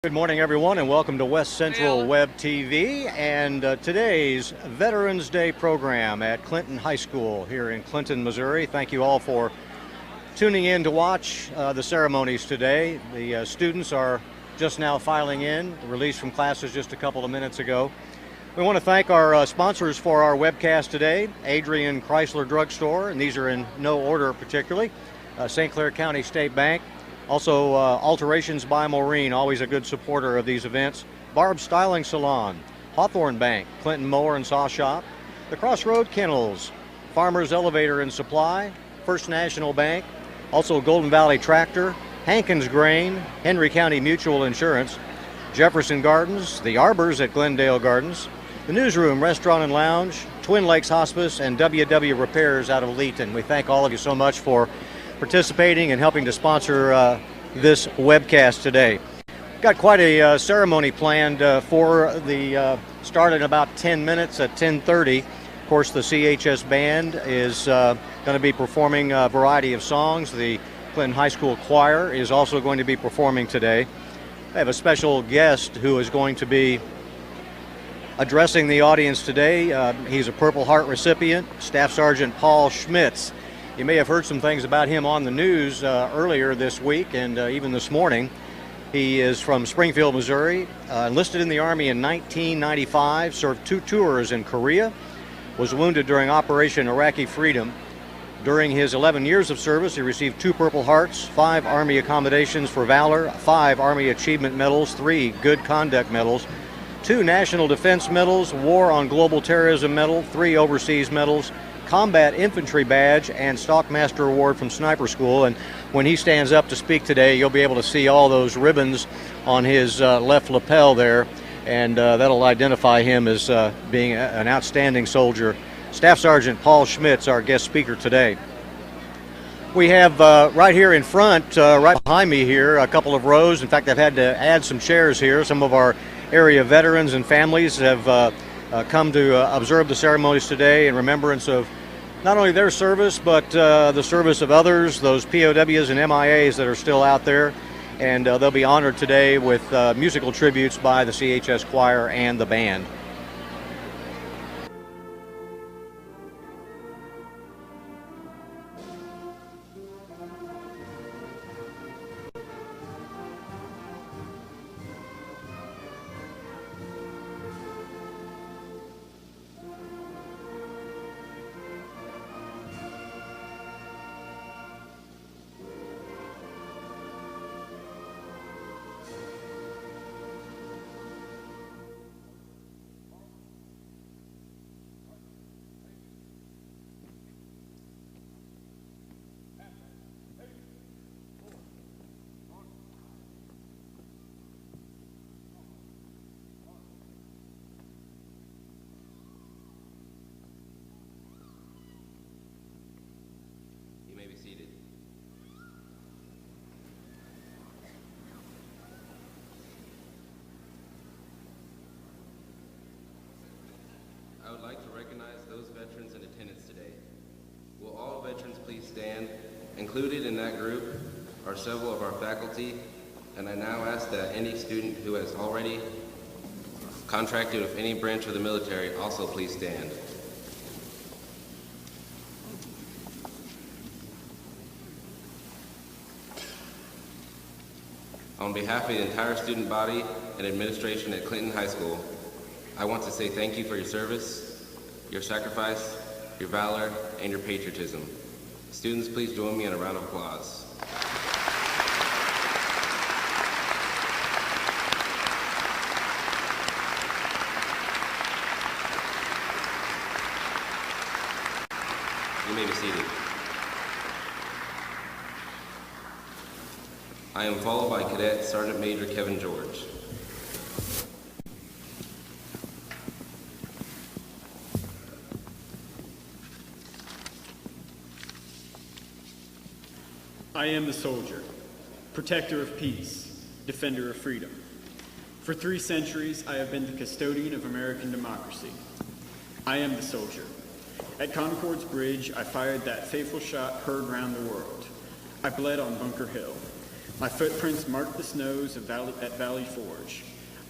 Good morning, everyone, and welcome to West Central Web TV and today's Veterans Day program at Clinton High School here in Clinton, Missouri. Thank you all for tuning in to watch the ceremonies today. The students are just now filing in, released from classes just a couple of minutes ago. We want to thank our sponsors for our webcast today, Adrian Chrysler Drugstore, and these are in no order particularly, St. Clair County State Bank. Also, Alterations by Maureen, always a good supporter of these events. Barb's Styling Salon, Hawthorne Bank, Clinton Mower and Saw Shop, the Crossroad Kennels, Farmers Elevator and Supply, First National Bank, also Golden Valley Tractor, Hankins Grain, Henry County Mutual Insurance, Jefferson Gardens, the Arbors at Glendale Gardens, the Newsroom Restaurant and Lounge, Twin Lakes Hospice, and WW Repairs out of Leeton. We thank all of you so much for participating and helping to sponsor this webcast today. Got quite a ceremony planned for the start in about 10 minutes at 10:30. Of course, the CHS band is going to be performing a variety of songs. The Clinton High School Choir is also going to be performing today. I have a special guest who is going to be addressing the audience today. He's a Purple Heart recipient, Staff Sergeant Paul Schmitz. You may have heard some things about him on the news earlier this week and even this morning. He is from Springfield, Missouri, enlisted in the Army in 1995, served 2 tours in Korea, was wounded during Operation Iraqi Freedom. During his 11 years of service, he received 2 Purple Hearts, 5 Army Accommodations for Valor, 5 Army Achievement Medals, 3 Good Conduct Medals, 2 National Defense Medals, War on Global Terrorism Medal, 3 Overseas Medals, Combat Infantry Badge, and Stockmaster Award from Sniper School. And when he stands up to speak today, you'll be able to see all those ribbons on his left lapel there, and that'll identify him as being an outstanding soldier. Staff Sergeant Paul Schmitz, our guest speaker today. We have right here in front, right behind me here, a couple of rows. In fact, I've had to add some chairs here. Some of our area veterans and families have come to observe the ceremonies today in remembrance of not only their service, but the service of others, those POWs and MIAs that are still out there. And they'll be honored today with musical tributes by the CHS Choir and the band. I would like to recognize those veterans in attendance today. Will all veterans please stand? Included in that group are several of our faculty, and I now ask that any student who has already contracted with any branch of the military also please stand. On behalf of the entire student body and administration at Clinton High School, I want to say thank you for your service, your sacrifice, your valor, and your patriotism. Students, please join me in a round of applause. You may be seated. I am followed by Cadet Sergeant Major Kevin George. I am the soldier, protector of peace, defender of freedom. For 3 centuries, I have been the custodian of American democracy. I am the soldier. At Concord's Bridge, I fired that faithful shot heard round the world. I bled on Bunker Hill. My footprints marked the snows at Valley Forge.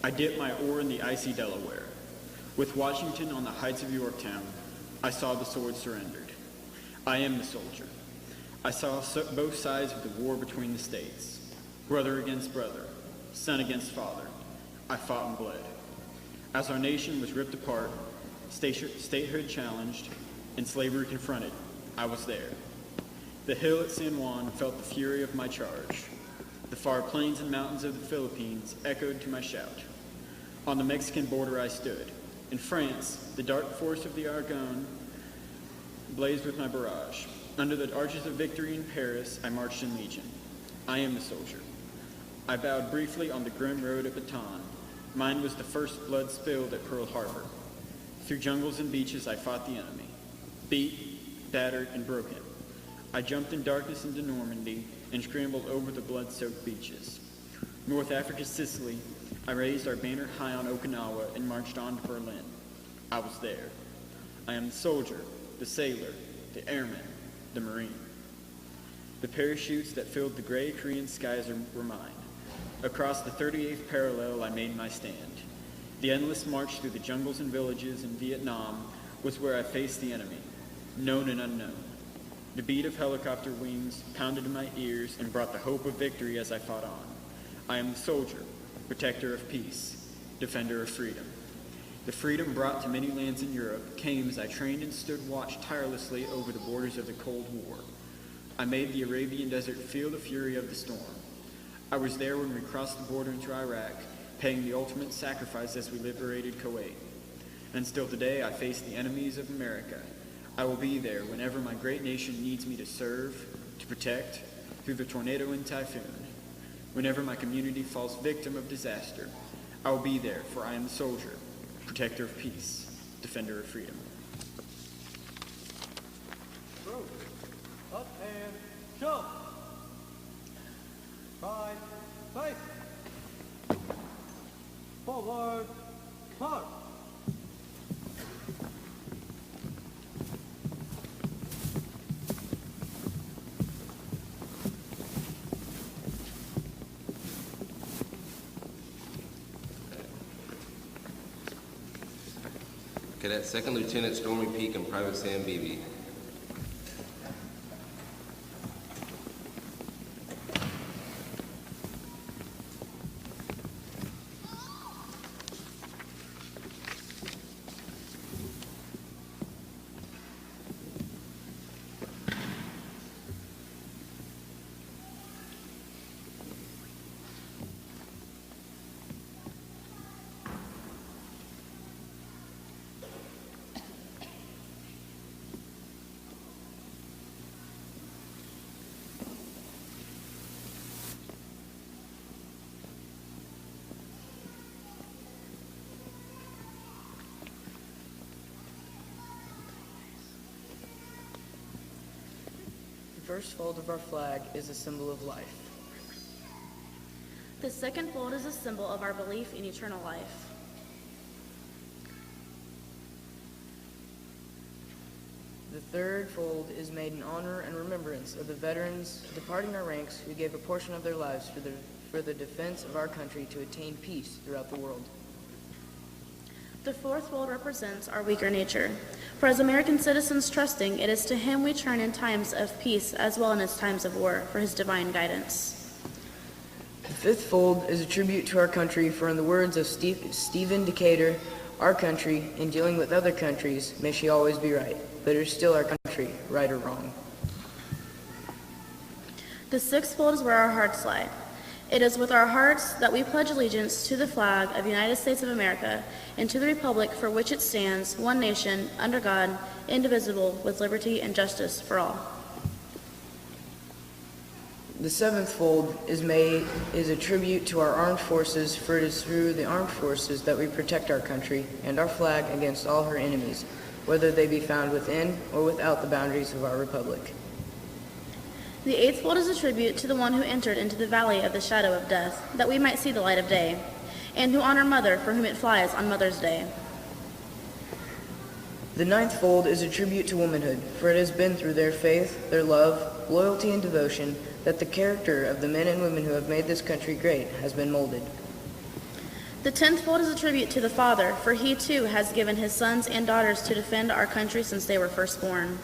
I dipped my oar in the icy Delaware. With Washington on the heights of Yorktown, I saw the sword surrendered. I am the soldier. I saw both sides of the war between the states. Brother against brother, son against father. I fought and bled. As our nation was ripped apart, statehood challenged, and slavery confronted, I was there. The hill at San Juan felt the fury of my charge. The far plains and mountains of the Philippines echoed to my shout. On the Mexican border I stood. In France, the dark forest of the Argonne blazed with my barrage. Under the arches of victory in Paris, I marched in legion. I am the soldier. I bowed briefly on the grim road at Bataan. Mine was the first blood spilled at Pearl Harbor. Through jungles and beaches, I fought the enemy. Beat, battered, and broken. I jumped in darkness into Normandy and scrambled over the blood-soaked beaches. North Africa's Sicily, I raised our banner high on Okinawa and marched on to Berlin. I was there. I am the soldier, the sailor, the airman, the marine. The parachutes that filled the gray Korean skies were mine. Across the 38th parallel, I made my stand. The endless march through the jungles and villages in Vietnam was where I faced the enemy, known and unknown. The beat of helicopter wings pounded in my ears and brought the hope of victory as I fought on. I am the soldier, protector of peace, defender of freedom. The freedom brought to many lands in Europe came as I trained and stood watch tirelessly over the borders of the Cold War. I made the Arabian desert feel the fury of the storm. I was there when we crossed the border into Iraq, paying the ultimate sacrifice as we liberated Kuwait. And still today, I face the enemies of America. I will be there whenever my great nation needs me to serve, to protect, through the tornado and typhoon. Whenever my community falls victim of disaster, I will be there, for I am the soldier, protector of peace, defender of freedom. Up and jump. Right, face. Forward, march. Cadet Second Lieutenant Stormy Peak and Private Sam Beebe. The first fold of our flag is a symbol of life. The second fold is a symbol of our belief in eternal life. The third fold is made in honor and remembrance of the veterans departing our ranks who gave a portion of their lives for the defense of our country to attain peace throughout the world. The fourth fold represents our weaker nature. For as American citizens trusting, it is to him we turn in times of peace as well as in times of war for his divine guidance. The fifth fold is a tribute to our country, for in the words of Stephen Decatur, our country, in dealing with other countries, may she always be right, but it is still our country, right or wrong. The sixth fold is where our hearts lie. It is with our hearts that we pledge allegiance to the flag of the United States of America and to the republic for which it stands, one nation, under God, indivisible, with liberty and justice for all. The seventh fold is a tribute to our armed forces, for it is through the armed forces that we protect our country and our flag against all her enemies, whether they be found within or without the boundaries of our republic. The eighth fold is a tribute to the one who entered into the valley of the shadow of death, that we might see the light of day, and who honor Mother, for whom it flies on Mother's Day. The ninth fold is a tribute to womanhood, for it has been through their faith, their love, loyalty, and devotion that the character of the men and women who have made this country great has been molded. The 10th fold is a tribute to the Father, for he too has given his sons and daughters to defend our country since they were first born.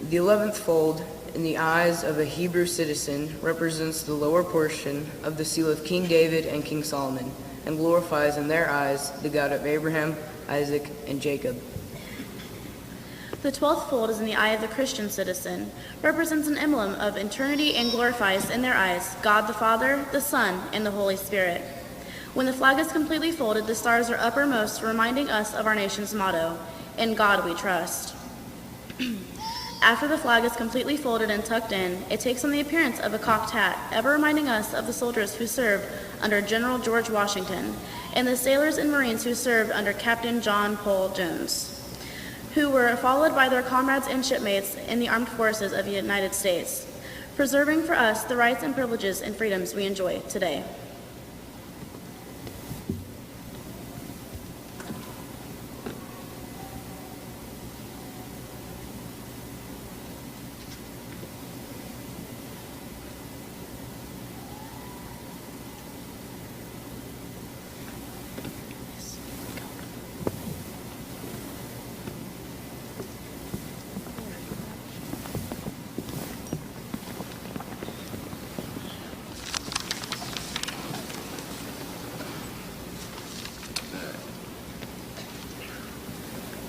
The 11th fold, in the eyes of a Hebrew citizen, represents the lower portion of the seal of King David and King Solomon, and glorifies in their eyes the God of Abraham, Isaac, and Jacob. The 12th fold is in the eye of the Christian citizen, represents an emblem of eternity and glorifies in their eyes God the Father, the Son, and the Holy Spirit. When the flag is completely folded, the stars are uppermost, reminding us of our nation's motto, "In God we trust." After the flag is completely folded and tucked in, it takes on the appearance of a cocked hat, ever reminding us of the soldiers who served under General George Washington, and the sailors and Marines who served under Captain John Paul Jones, who were followed by their comrades and shipmates in the armed forces of the United States, preserving for us the rights and privileges and freedoms we enjoy today.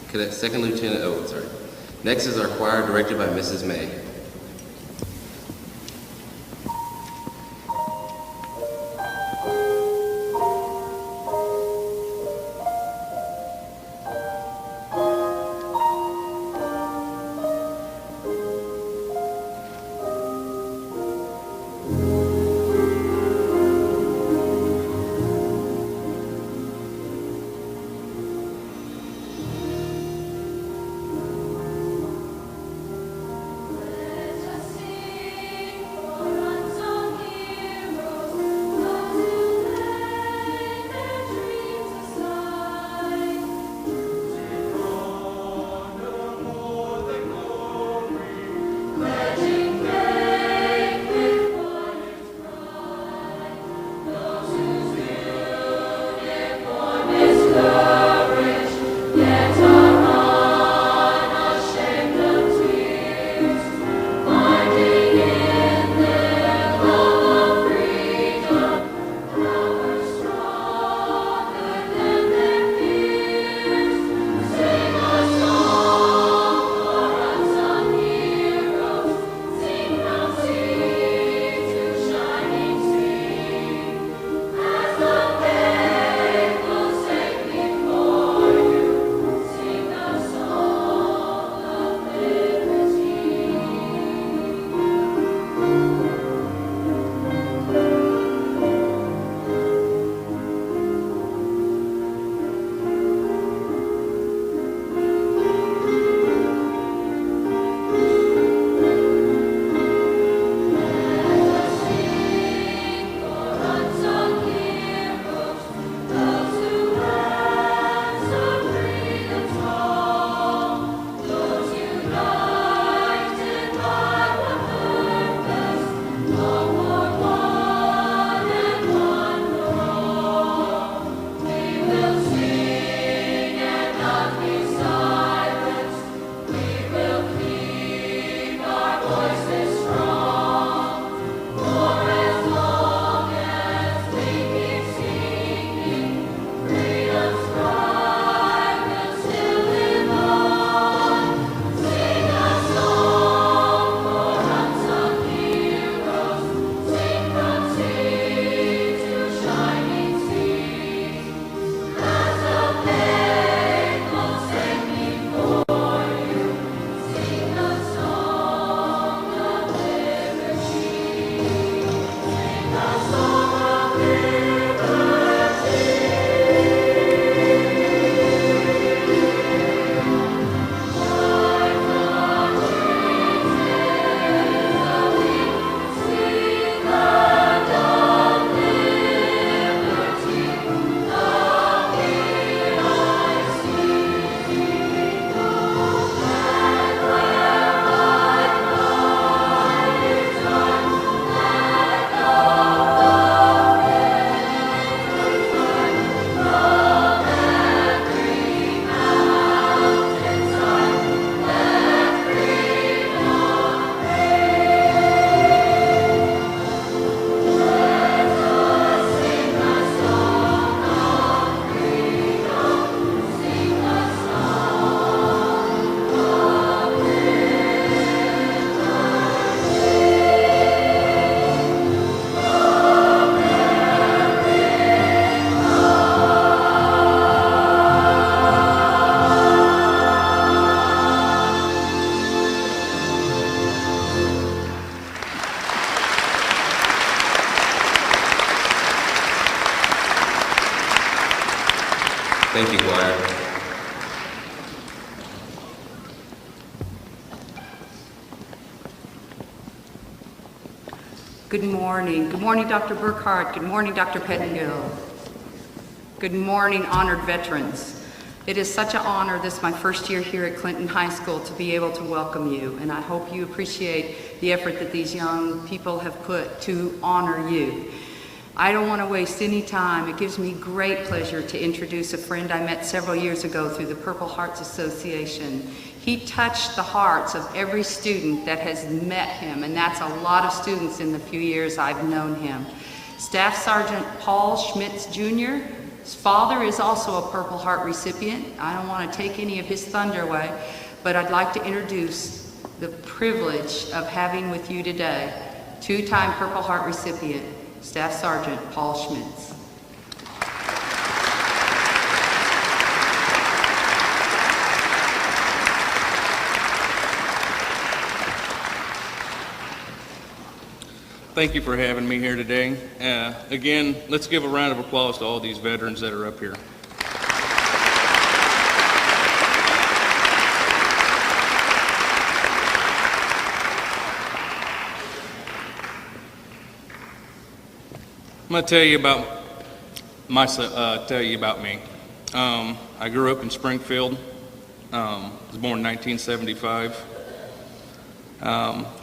Cadet Second Lieutenant, Next is our choir directed by Mrs. May. Thank you, choir. Good morning. Good morning, Dr. Burkhart. Good morning, Dr. Pettengill. Good morning, honored veterans. It is such an honor, this is my first year here at Clinton High School, to be able to welcome you, and I hope you appreciate the effort that these young people have put to honor you. I don't want to waste any time. It gives me great pleasure to introduce a friend I met several years ago through the Purple Hearts Association. He touched the hearts of every student that has met him, and that's a lot of students in the few years I've known him. Staff Sergeant Paul Schmitz Jr., his father is also a Purple Heart recipient. I don't want to take any of his thunder away, but I'd like to introduce the privilege of having with you today two-time Purple Heart recipient, Staff Sergeant Paul Schmitz. Thank you for having me here today. Again, let's give a round of applause to all these veterans that are up here. I'm going to tell you about me. I grew up in Springfield. Was born in 1975.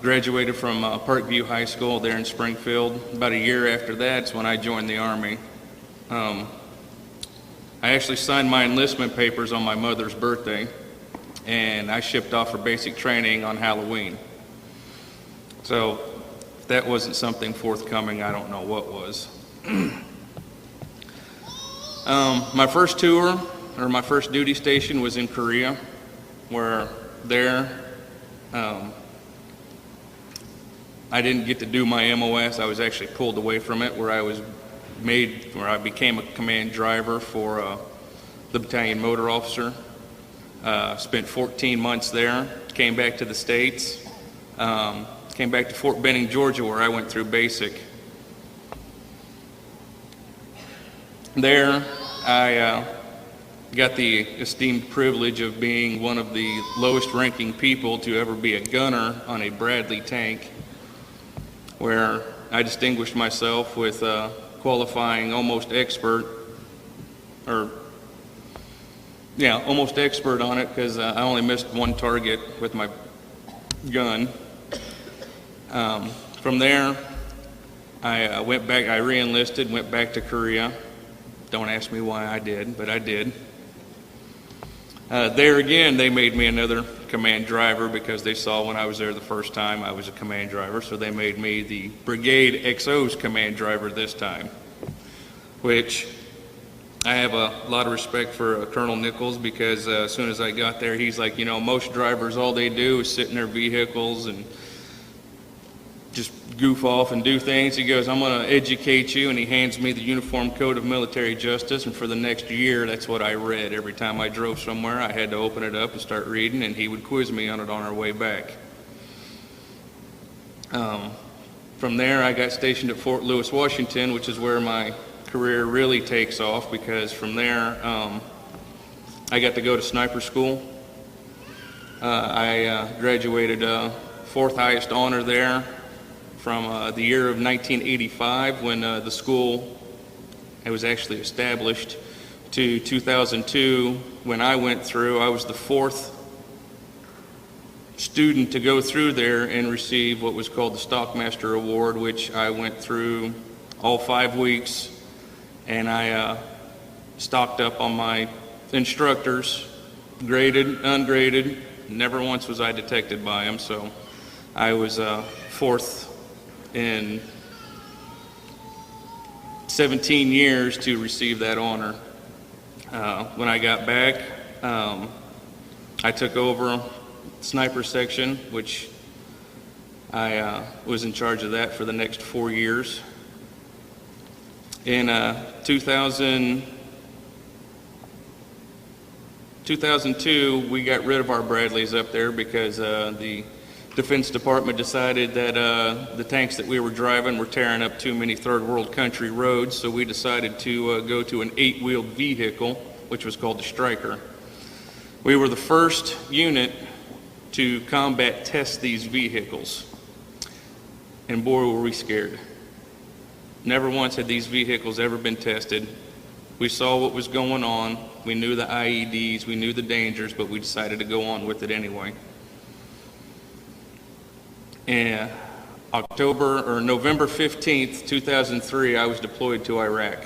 Graduated from Parkview High School there in Springfield. About a year after that's when I joined the Army. I actually signed my enlistment papers on my mother's birthday, and I shipped off for basic training on Halloween. So if that wasn't something forthcoming, I don't know what was. My first tour, or my first duty station, was in Korea, where there I didn't get to do my MOS. I was actually pulled away from it, where I became a command driver for the battalion motor officer. Spent 14 months there, came back to the States, came back to Fort Benning, Georgia, where I went through basic. There, I got the esteemed privilege of being one of the lowest ranking people to ever be a gunner on a Bradley tank, where I distinguished myself with qualifying almost expert on it, because I only missed one target with my gun. From there, I went back, I re-enlisted, went back to Korea. Don't ask me why I did, but I did. There again, they made me another command driver, because they saw when I was there the first time I was a command driver, so they made me the Brigade XO's command driver this time, which I have a lot of respect for Colonel Nichols, because as soon as I got there, he's like, you know, most drivers, all they do is sit in their vehicles and just goof off and do things. He goes, I'm going to educate you, and he hands me the Uniform Code of Military Justice, and for the next year, that's what I read. Every time I drove somewhere, I had to open it up and start reading, and he would quiz me on it on our way back. From there, I got stationed at Fort Lewis, Washington, which is where my career really takes off, because from there, I got to go to sniper school. I graduated fourth highest honor there, from the year of 1985, when the school was actually established, to 2002, when I went through. I was the fourth student to go through there and receive what was called the Stockmaster Award, which I went through all 5 weeks, and I stocked up on my instructors, graded, ungraded. Never once was I detected by them, so I was fourth in 17 years to receive that honor. When I got back, I took over sniper section, which I was in charge of that for the next 4 years. In 2002, we got rid of our Bradleys up there, because the Defense Department decided that the tanks that we were driving were tearing up too many third world country roads, so we decided to go to an 8-wheeled vehicle, which was called the Stryker. We were the first unit to combat test these vehicles. And boy, were we scared. Never once had these vehicles ever been tested. We saw what was going on. We knew the IEDs, we knew the dangers, but we decided to go on with it anyway. And November 15th, 2003, I was deployed to Iraq.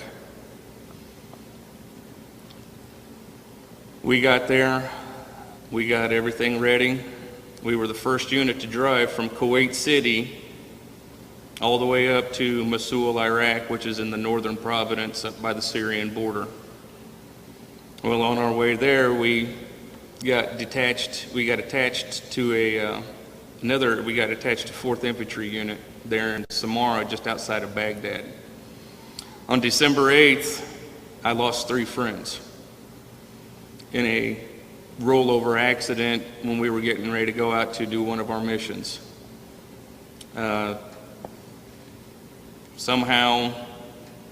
We got there, we got everything ready. We were the first unit to drive from Kuwait City all the way up to Mosul, Iraq, which is in the northern province up by the Syrian border. Well, on our way there, we got attached to 4th Infantry Unit there in Samarra, just outside of Baghdad. On December 8th, I lost 3 friends in a rollover accident when we were getting ready to go out to do one of our missions. Somehow,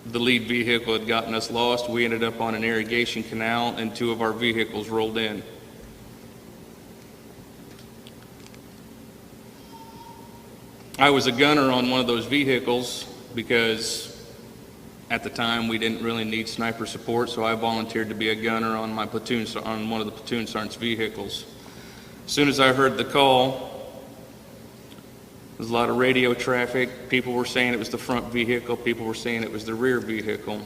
the lead vehicle had gotten us lost. We ended up on an irrigation canal, and 2 of our vehicles rolled in. I was a gunner on one of those vehicles because at the time we didn't really need sniper support, so I volunteered to be a gunner on my platoon, on one of the platoon sergeant's vehicles. As soon as I heard the call, there was a lot of radio traffic. People were saying it was the front vehicle. People were saying it was the rear vehicle.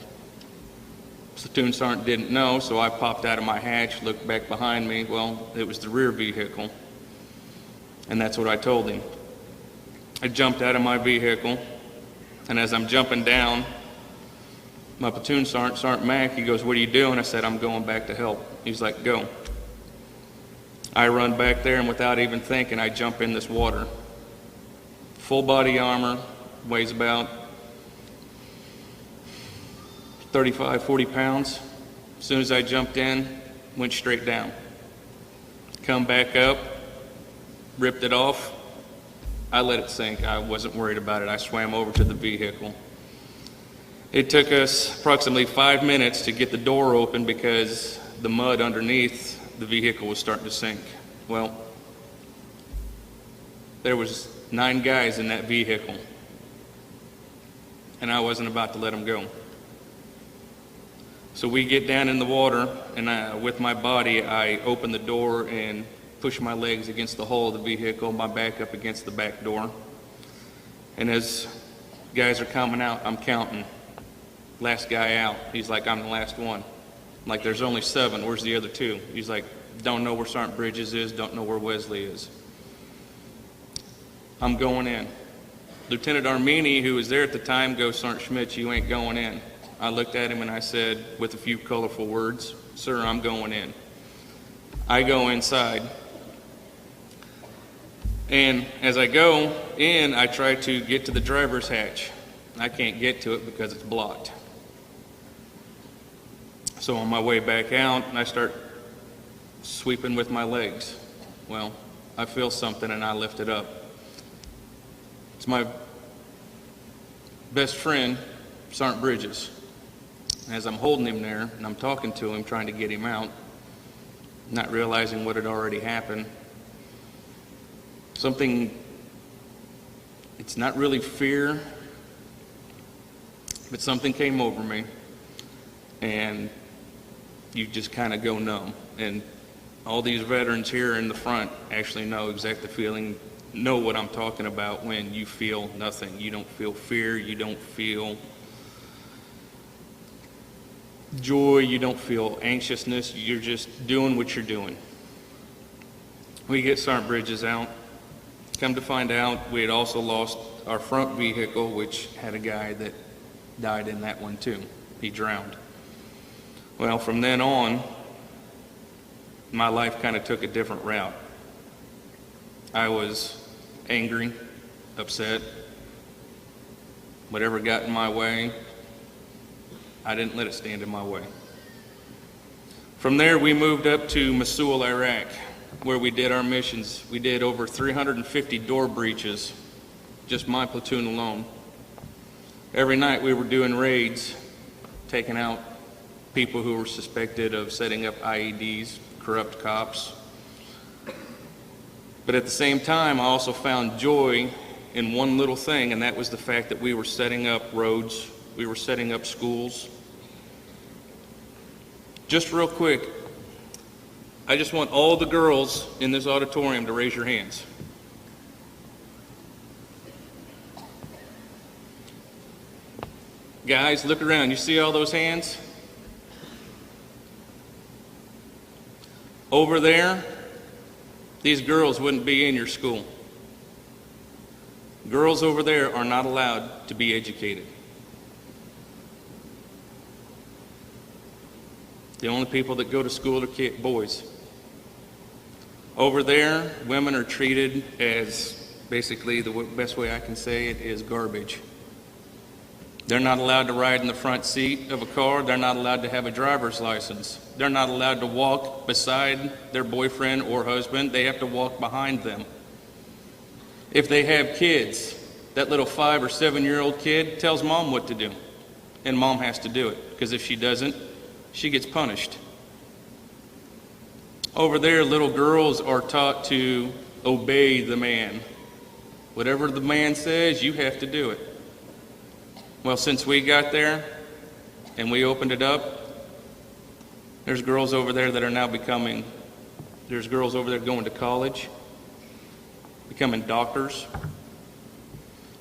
Platoon sergeant didn't know, so I popped out of my hatch, looked back behind me. Well, it was the rear vehicle. And that's what I told him. I jumped out of my vehicle, and as I'm jumping down, my platoon sergeant, Sergeant Mack, he goes, "What are you doing?" I said, "I'm going back to help." He's like, "Go." I run back there, and without even thinking, I jump in this water. Full body armor, weighs about 35, 40 pounds. As soon as I jumped in, went straight down. Come back up, ripped it off. I let it sink. I wasn't worried about it. I swam over to the vehicle. It took us approximately 5 minutes to get the door open because the mud underneath the vehicle was starting to sink. Well, there was 9 guys in that vehicle, and I wasn't about to let them go. So we get down in the water, and with my body, I open the door and push my legs against the hull of the vehicle, my back up against the back door. And as guys are coming out, I'm counting. Last guy out. He's like, "I'm the last one." I'm like, "There's only 7. Where's the other 2? He's like, "Don't know where Sergeant Bridges is, don't know where Wesley is." I'm going in. Lieutenant Armini, who was there at the time, goes, "Sergeant Schmitz, you ain't going in." I looked at him and I said, with a few colorful words, "Sir, I'm going in." I go inside. And as I go in, I try to get to the driver's hatch. I can't get to it because it's blocked. So on my way back out, I start sweeping with my legs. Well, I feel something and I lift it up. It's my best friend, Sergeant Bridges. As I'm holding him there and I'm talking to him, trying to get him out, not realizing what had already happened, it's not really fear, but something came over me, and you just kind of go numb. And all these veterans here in the front actually know exactly the feeling, know what I'm talking about when you feel nothing. You don't feel fear, you don't feel joy, you don't feel anxiousness, you're just doing what you're doing. We get Sergeant Bridges out. Come to find out, we had also lost our front vehicle, which had a guy that died in that one too. He drowned. Well, from then on, my life kind of took a different route. I was angry, upset. Whatever got in my way, I didn't let it stand in my way. From there, we moved up to Mosul, Iraq, where we did our missions. We did over 350 door breaches, just my platoon alone. Every night we were doing raids, taking out people who were suspected of setting up IEDs, corrupt cops. But at the same time, I also found joy in one little thing, and that was the fact that we were setting up roads, we were setting up schools. Just real quick, I just want all the girls in this auditorium to raise your hands. Guys, look around. You see all those hands? Over there, these girls wouldn't be in your school. Girls over there are not allowed to be educated. The only people that go to school are boys. Over there, women are treated as, basically, the best way I can say it is garbage. They're not allowed to ride in the front seat of a car. They're not allowed to have a driver's license. They're not allowed to walk beside their boyfriend or husband. They have to walk behind them. If they have kids, that little 5 or 7-year-old kid tells mom what to do, and mom has to do it, because if she doesn't, she gets punished. Over there, little girls are taught to obey the man. Whatever the man says, you have to do it. Well, since we got there and we opened it up, there's girls over there that are now there's girls over there going to college, becoming doctors.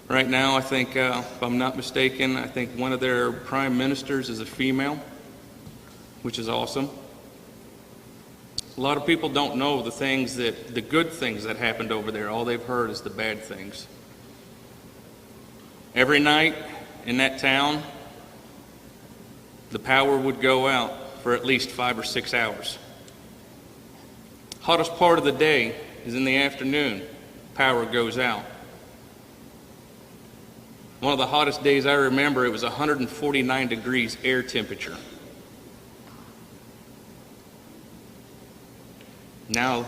Right now, I think, if I'm not mistaken, I think one of their prime ministers is a female, which is awesome. A lot of people don't know the good things that happened over there. All they've heard is the bad things. Every night in that town, the power would go out for at least 5 or 6 hours. Hottest part of the day is in the afternoon. Power goes out. One of the hottest days I remember, it was 149 degrees air temperature. Now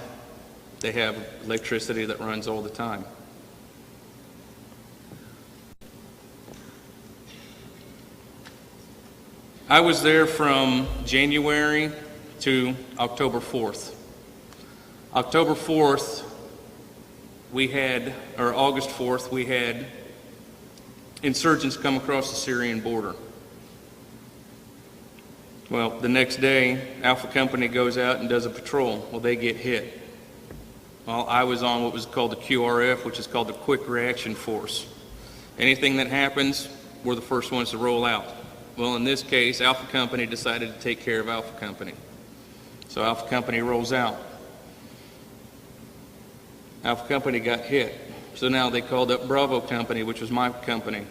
they have electricity that runs all the time. I was there from January to October 4th. October 4th, August 4th, we had insurgents come across the Syrian border. Well, the next day, Alpha Company goes out and does a patrol. Well, they get hit. Well, I was on what was called the QRF, which is called the Quick Reaction Force. Anything that happens, we're the first ones to roll out. Well, in this case, Alpha Company decided to take care of Alpha Company. So Alpha Company rolls out. Alpha Company got hit. So now they called up Bravo Company, which was my company.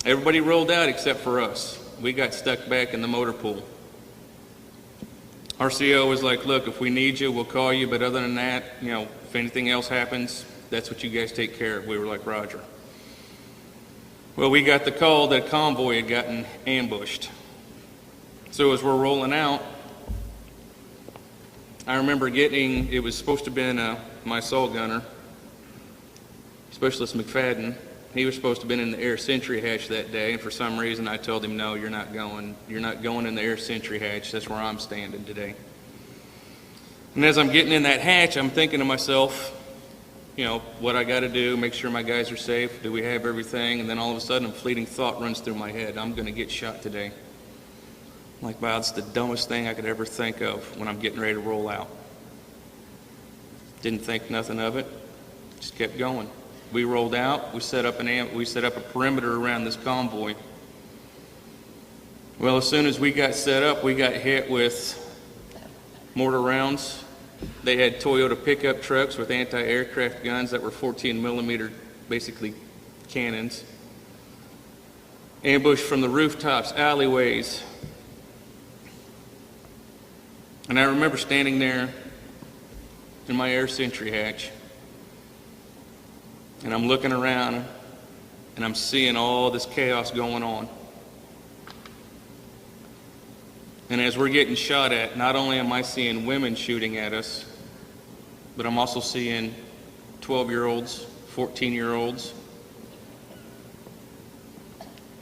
Everybody rolled out except for us. We got stuck back in the motor pool. RCO was like, look, if we need you, we'll call you, but other than that, if anything else happens, that's what you guys take care of. We were like, Roger. Well, we got the call that a convoy had gotten ambushed. So as we're rolling out, I remember it was supposed to have been my assault gunner, Specialist McFadden. He was supposed to have been in the air sentry hatch that day, and for some reason I told him, no, you're not going in the air sentry hatch. That's where I'm standing today. And as I'm getting in that hatch, I'm thinking to myself, what I got to do, make sure my guys are safe, do we have everything? And then all of a sudden a fleeting thought runs through my head, I'm going to get shot today. I'm like, wow, it's the dumbest thing I could ever think of when I'm getting ready to roll out. Didn't think nothing of it, just kept going. We rolled out, we set up a perimeter around this convoy. Well, as soon as we got set up, we got hit with mortar rounds. They had Toyota pickup trucks with anti-aircraft guns that were 14 millimeter, basically cannons. Ambushed from the rooftops, alleyways. And I remember standing there in my air sentry hatch, and I'm looking around, and I'm seeing all this chaos going on. And as we're getting shot at, not only am I seeing women shooting at us, but I'm also seeing 12-year-olds, 14-year-olds,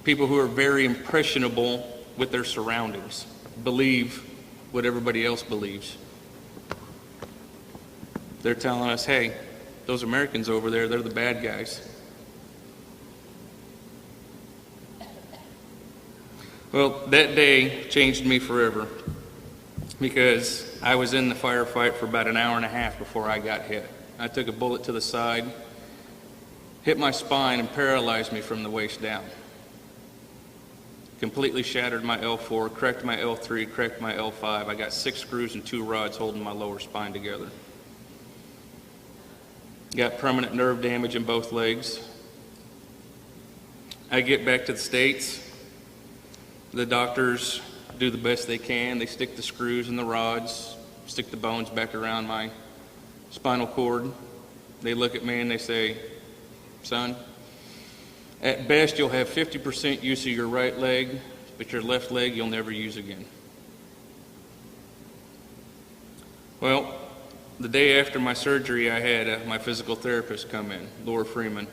people who are very impressionable with their surroundings, believe what everybody else believes. They're telling us, hey, those Americans over there, they're the bad guys. Well, that day changed me forever because I was in the firefight for about an hour and a half before I got hit. I took a bullet to the side, hit my spine, and paralyzed me from the waist down. Completely shattered my L4, cracked my L3, cracked my L5. I got 6 screws and 2 rods holding my lower spine together. Got permanent nerve damage in both legs. I get back to the States. The doctors do the best they can. They stick the screws and the rods, stick the bones back around my spinal cord. They look at me and they say, son, at best you'll have 50% use of your right leg, but your left leg you'll never use again. Well, the day after my surgery, I had my physical therapist come in, Laura Freeman.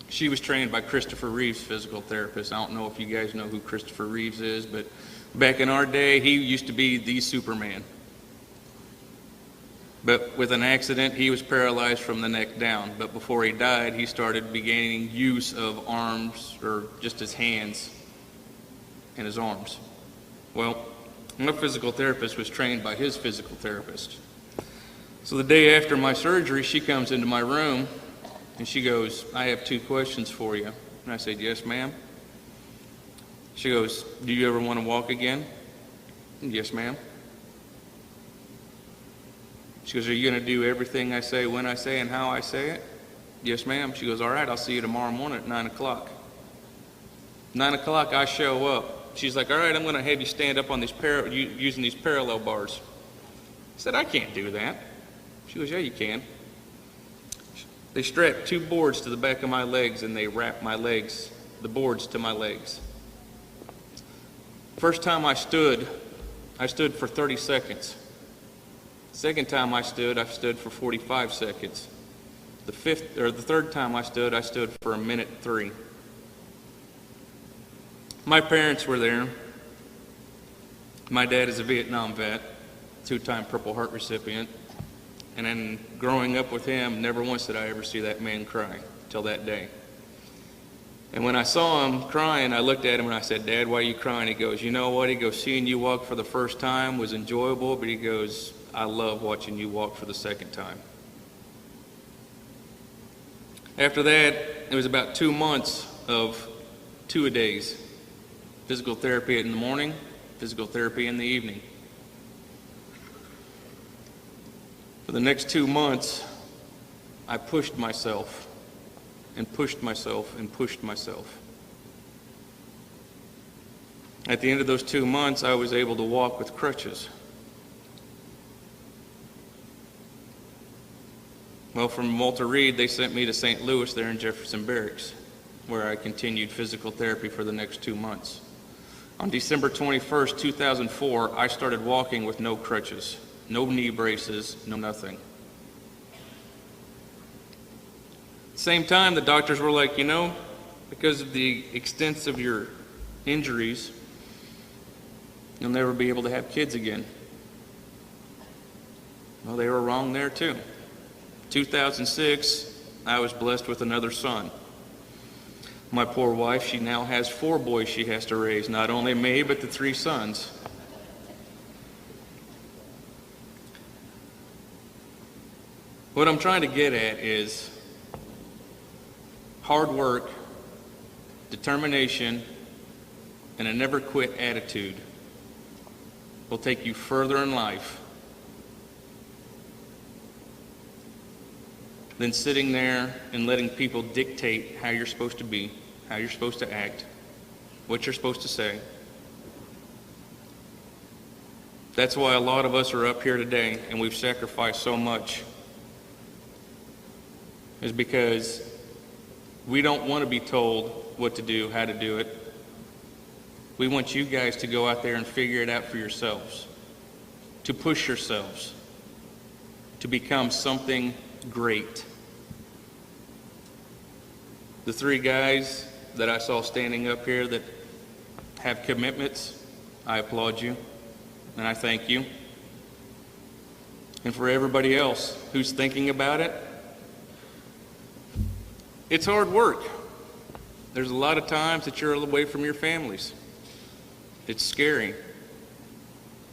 She was trained by Christopher Reeves, physical therapist. I don't know if you guys know who Christopher Reeves is, but back in our day, he used to be the Superman. But with an accident, he was paralyzed from the neck down. But before he died, he started regaining use of arms, or just his hands and his arms. Well, my physical therapist was trained by his physical therapist. So the day after my surgery, she comes into my room and she goes, I have 2 questions for you. And I said, yes, ma'am. She goes, do you ever want to walk again? Yes, ma'am. She goes, are you going to do everything I say, when I say, and how I say it? Yes, ma'am. She goes, all right, I'll see you tomorrow morning at 9 o'clock. 9 o'clock, I show up. She's like, all right, I'm going to have you stand up on these using these parallel bars. I said, I can't do that. She goes, yeah, you can. They strapped 2 boards to the back of my legs and they wrapped my legs, the boards to my legs. First time I stood for 30 seconds. Second time I stood for 45 seconds. The third time I stood for 1 minute 3. My parents were there. My dad is a Vietnam vet, 2-time Purple Heart recipient. And then growing up with him, never once did I ever see that man cry till that day. And when I saw him crying, I looked at him and I said, Dad, why are you crying? He goes, you know what? He goes, seeing you walk for the first time was enjoyable, but he goes, I love watching you walk for the second time. After that, it was about 2 months of 2-a-days. Physical therapy in the morning, physical therapy in the evening. For the next 2 months, I pushed myself and pushed myself and pushed myself. At the end of those 2 months, I was able to walk with crutches. Well, from Walter Reed, they sent me to St. Louis there in Jefferson Barracks, where I continued physical therapy for the next 2 months. On December 21st, 2004, I started walking with no crutches. No knee braces, no nothing. Same time, the doctors were like, you know, because of the extent of your injuries, you'll never be able to have kids again. Well, they were wrong there too. 2006, I was blessed with another son. My poor wife, she now has 4 boys she has to raise, not only me, but the 3 sons. What I'm trying to get at is hard work, determination, and a never quit attitude will take you further in life than sitting there and letting people dictate how you're supposed to be, how you're supposed to act, what you're supposed to say. That's why a lot of us are up here today and we've sacrificed so much. Is because we don't want to be told what to do, how to do it. We want you guys to go out there and figure it out for yourselves, to push yourselves, to become something great. The 3 guys that I saw standing up here that have commitments, I applaud you, and I thank you. And for everybody else who's thinking about it, it's hard work. There's a lot of times that you're away from your families. It's scary.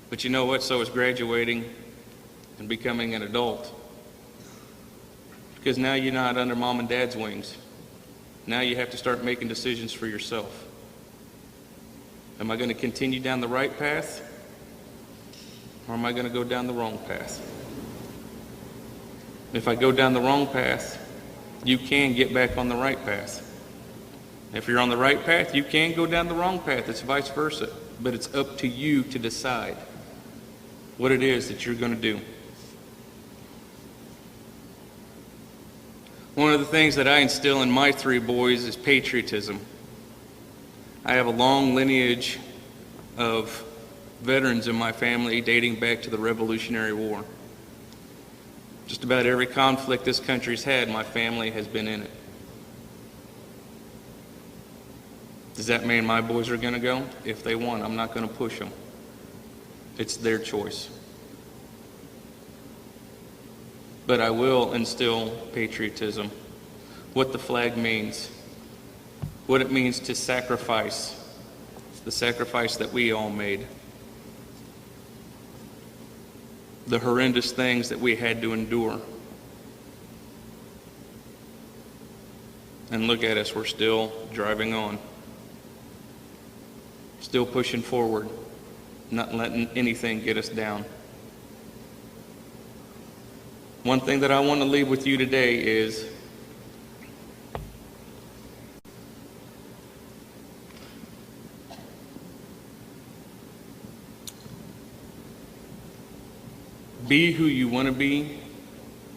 But you know what? So is graduating and becoming an adult. Because now you're not under mom and dad's wings. Now you have to start making decisions for yourself. Am I going to continue down the right path? Or am I going to go down the wrong path? If I go down the wrong path, you can get back on the right path. If you're on the right path, you can go down the wrong path. It's vice versa. But it's up to you to decide what it is that you're going to do. One of the things that I instill in my 3 boys is patriotism. I have a long lineage of veterans in my family dating back to the Revolutionary War. Just about every conflict this country's had, my family has been in it. Does that mean my boys are going to go? If they want, I'm not going to push them. It's their choice. But I will instill patriotism, what the flag means, what it means to sacrifice, the sacrifice that we all made, the horrendous things that we had to endure. And look at us, we're still driving on, still pushing forward, not letting anything get us down. One thing that I want to leave with you today is be who you want to be,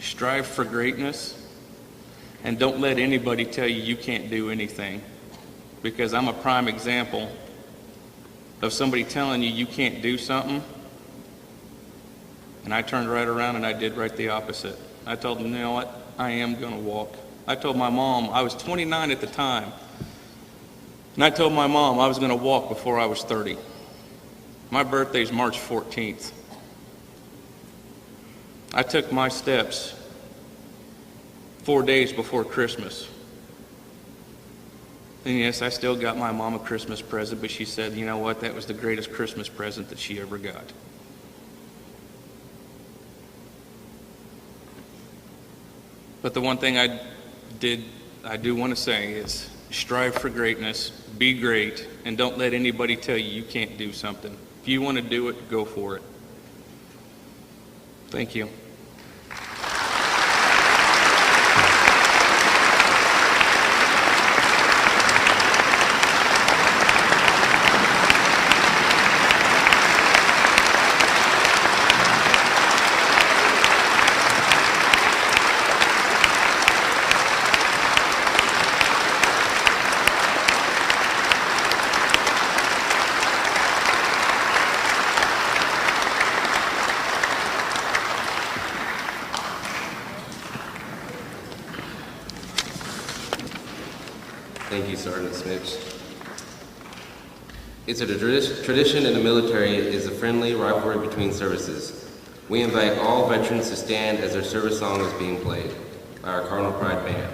strive for greatness, and don't let anybody tell you you can't do anything. Because I'm a prime example of somebody telling you you can't do something, and I turned right around and I did right the opposite. I told them, you know what, I am going to walk. I told my mom, I was 29 at the time, and I told my mom I was going to walk before I was 30. My birthday's March 14th. I took my steps 4 days before Christmas. And yes, I still got my mom a Christmas present, but she said, you know what, that was the greatest Christmas present that she ever got. But the one thing I do want to say is strive for greatness, be great, and don't let anybody tell you you can't do something. If you want to do it, go for it. Thank you. Thank you, Sergeant Smith. It's a tradition in the military is a friendly rivalry between services. We invite all veterans to stand as their service song is being played by our Cardinal Pride Band.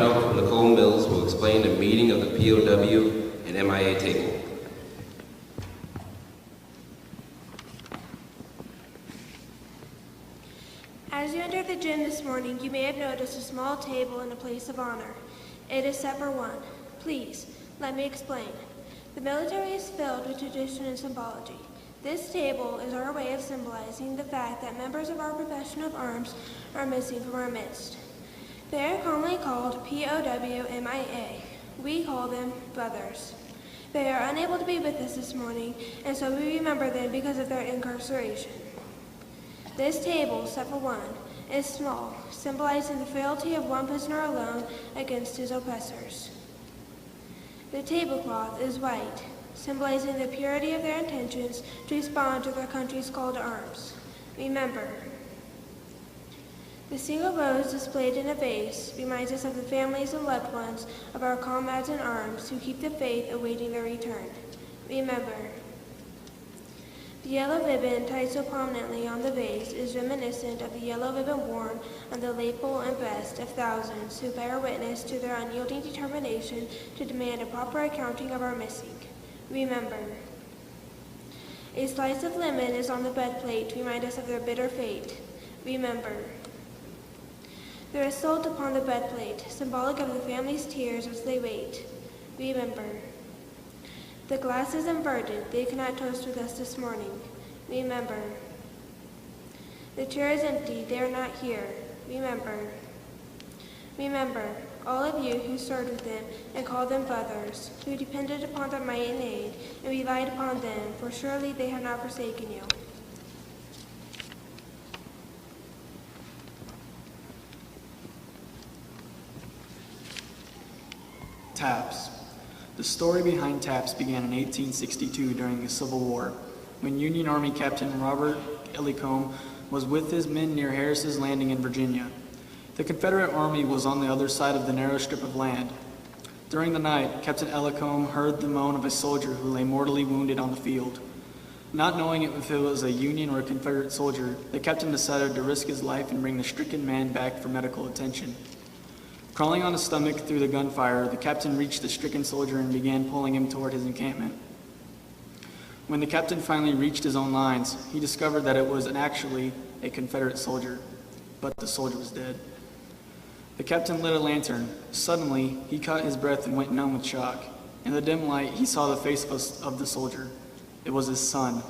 Colonel Nicole Mills will explain the meaning of the POW and MIA table. As you entered the gym this morning, you may have noticed a small table in a place of honor. It is set for one. Please, let me explain. The military is filled with tradition and symbology. This table is our way of symbolizing the fact that members of our profession of arms are missing from our midst. They are commonly called POW-MIA. We call them brothers. They are unable to be with us this morning, and so we remember them because of their incarceration. This table, set for one, is small, symbolizing the frailty of one prisoner alone against his oppressors. The tablecloth is white, symbolizing the purity of their intentions to respond to their country's call to arms. Remember. The single rose displayed in a vase reminds us of the families and loved ones of our comrades in arms who keep the faith awaiting their return. Remember. The yellow ribbon tied so prominently on the vase is reminiscent of the yellow ribbon worn on the lapel and breast of thousands who bear witness to their unyielding determination to demand a proper accounting of our missing. Remember. A slice of lemon is on the bread plate to remind us of their bitter fate. Remember. There is salt upon the bread plate, symbolic of the family's tears as they wait. Remember. The glass is inverted. They cannot toast with us this morning. Remember. The chair is empty. They are not here. Remember. Remember, all of you who served with them and called them brothers, who depended upon their might and aid and relied upon them, for surely they have not forsaken you. TAPS. The story behind TAPS began in 1862 during the Civil War, when Union Army Captain Robert Ellicombe was with his men near Harris's Landing in Virginia. The Confederate Army was on the other side of the narrow strip of land. During the night, Captain Ellicombe heard the moan of a soldier who lay mortally wounded on the field. Not knowing if it was a Union or a Confederate soldier, the captain decided to risk his life and bring the stricken man back for medical attention. Crawling on his stomach through the gunfire, the captain reached the stricken soldier and began pulling him toward his encampment. When the captain finally reached his own lines, he discovered that it was actually a Confederate soldier, but the soldier was dead. The captain lit a lantern. Suddenly, he caught his breath and went numb with shock. In the dim light, he saw the face of the soldier. It was his son.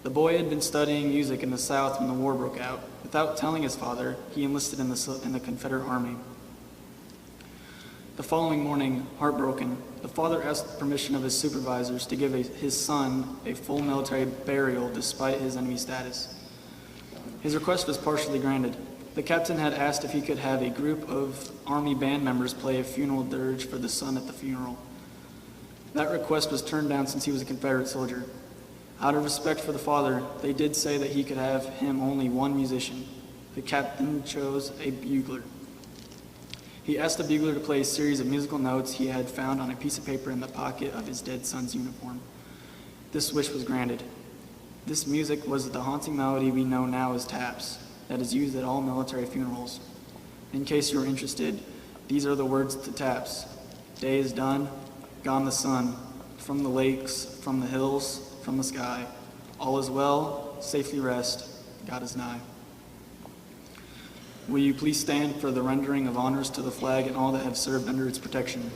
The boy had been studying music in the South when the war broke out. Without telling his father, he enlisted in the Confederate Army. The following morning, heartbroken, the father asked permission of his supervisors to give his son a full military burial despite his enemy status. His request was partially granted. The captain had asked if he could have a group of Army band members play a funeral dirge for the son at the funeral. That request was turned down since he was a Confederate soldier. Out of respect for the father, they did say that he could have him only one musician. The captain chose a bugler. He asked the bugler to play a series of musical notes he had found on a piece of paper in the pocket of his dead son's uniform. This wish was granted. This music was the haunting melody we know now as TAPS, that is used at all military funerals. In case you are interested, these are the words to TAPS. Day is done, gone the sun, from the lakes, from the hills, from the sky. All is well, safely rest, God is nigh. Will you please stand for the rendering of honors to the flag and all that have served under its protection?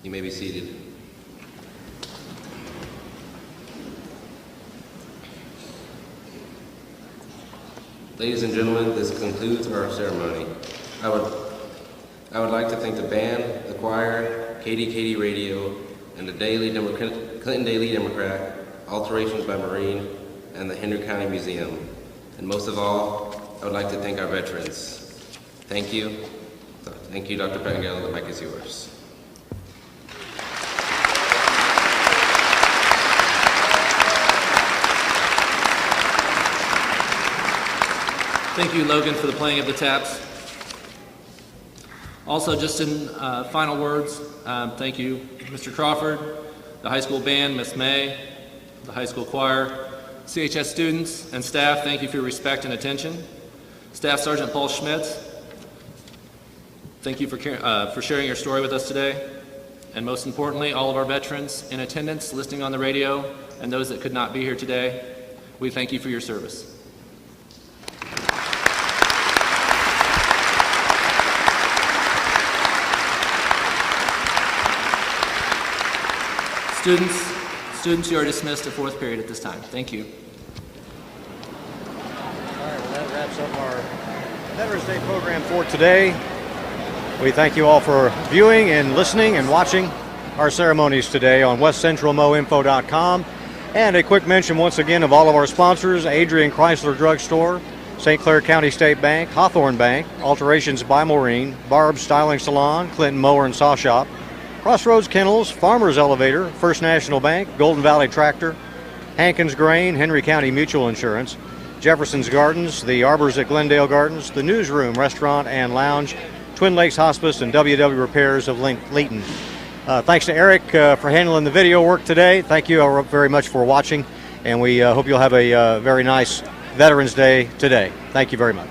You may be seated. Ladies and gentlemen, this concludes our ceremony. I would like to thank the band, the choir, KDKD Radio, and the Clinton Daily Democrat, Alterations by Marine, and the Henry County Museum. And most of all, I would like to thank our veterans. Thank you. Thank you, Dr. Pettengill. The mic is yours. Thank you, Logan, for the playing of the taps. Also, just in final words, thank you, Mr. Crawford, the high school band, Miss May, the high school choir, CHS students and staff, thank you for your respect and attention. Staff Sergeant Paul Schmitz, thank you for sharing your story with us today. And most importantly, all of our veterans in attendance, listening on the radio, and those that could not be here today, we thank you for your service. Students, you are dismissed to fourth period at this time. Thank you. All right, well, that wraps up our Veterans Day program for today. We thank you all for viewing and listening and watching our ceremonies today on westcentralmoinfo.com. And a quick mention once again of all of our sponsors: Adrian Chrysler Drug Store, St. Clair County State Bank, Hawthorne Bank, Alterations by Maureen, Barb's Styling Salon, Clinton Mower and Saw Shop, Crossroads Kennels, Farmers Elevator, First National Bank, Golden Valley Tractor, Hankins Grain, Henry County Mutual Insurance, Jefferson's Gardens, the Arbors at Glendale Gardens, the Newsroom Restaurant and Lounge, Twin Lakes Hospice, and WW Repairs of Leeton. Thanks to Eric for handling the video work today. Thank you very much for watching, and we hope you'll have a very nice Veterans Day today. Thank you very much.